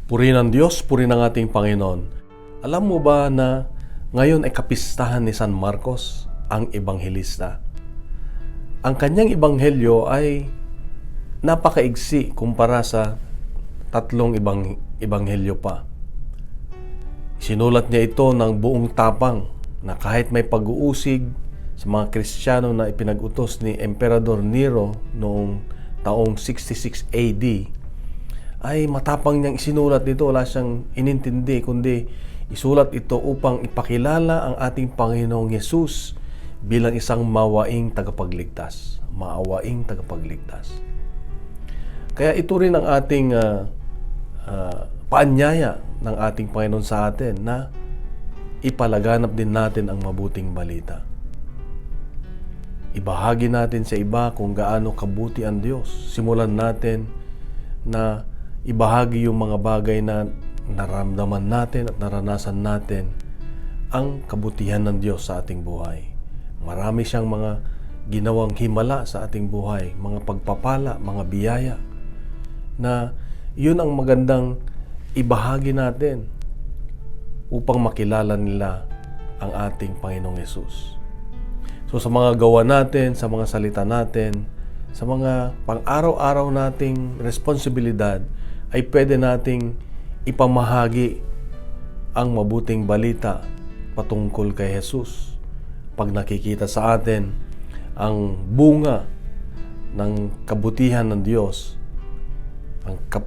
Purihin ang Diyos, purihin ang ating Panginoon. Alam mo ba na ngayon ay kapistahan ni San Marcos, ang Ebanghelista? Ang kanyang ebanghelyo ay napakaigsi kumpara sa tatlong ebanghelyo pa. Sinulat niya ito ng buong tapang na kahit may pag-uusig sa mga Kristiyano na ipinag-utos ni Emperador Nero noong taong 66 AD, ay matapang niyang isinulat dito. Wala siyang inintindi, kundi isulat ito upang ipakilala ang ating Panginoong Yesus bilang isang mawaing tagapagligtas. Maawaing tagapagligtas. Kaya ito rin ang ating paanyaya ng ating Panginoon sa atin na ipalaganap din natin ang mabuting balita. Ibahagi natin sa iba kung gaano kabuti ang Diyos. Simulan natin na ibahagi yung mga bagay na naramdaman natin at naranasan natin ang kabutihan ng Diyos sa ating buhay. Marami siyang mga ginawang himala sa ating buhay, mga pagpapala, mga biyaya, na yun ang magandang ibahagi natin upang makilala nila ang ating Panginoong Yesus. So sa mga gawa natin, sa mga salita natin, sa mga pang-araw-araw nating responsibilidad, ay pwede nating ipamahagi ang mabuting balita patungkol kay Jesus. Pag nakikita sa atin ang bunga ng kabutihan ng Diyos,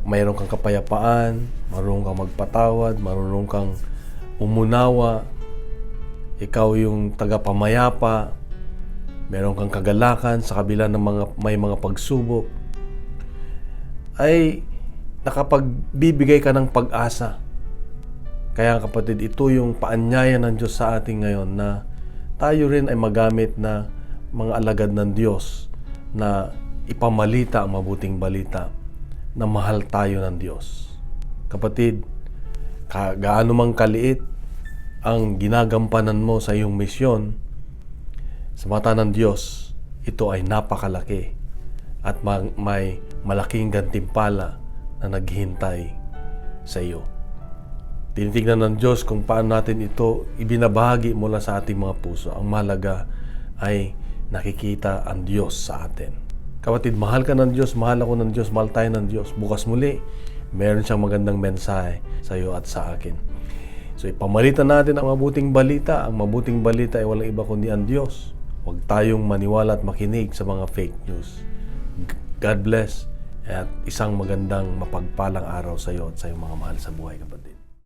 mayroon kang kapayapaan, marunong kang magpatawad, marunong kang umunawa, ikaw yung tagapamayapa, meron kang kagalakan sa kabila ng may mga pagsubok, ay nakapagbibigay ka ng pag-asa. Kaya kapatid, ito yung paanyaya ng Diyos sa atin ngayon na tayo rin ay magamit na mga alagad ng Diyos na ipamalita ang mabuting balita na mahal tayo ng Diyos. Kapatid, gaano mang kaliit ang ginagampanan mo sa iyong misyon, sa mata ng Diyos, ito ay napakalaki at may malaking gantimpala na naghihintay sa iyo. Tinitingnan ng Diyos kung paano natin ito ibinabahagi mula sa ating mga puso. Ang mahalaga ay nakikita ang Diyos sa atin. Kapatid, mahal ka ng Diyos, mahal ako ng Diyos, mahal tayo ng Diyos. Bukas muli, meron siyang magandang mensahe sa iyo at sa akin. So ipamalita natin ang mabuting balita. Ang mabuting balita ay walang iba kundi ang Diyos. Huwag tayong maniwala at makinig sa mga fake news. God bless at isang magandang mapagpalang araw sa iyo at sa iyong mga mahal sa buhay, kapatid.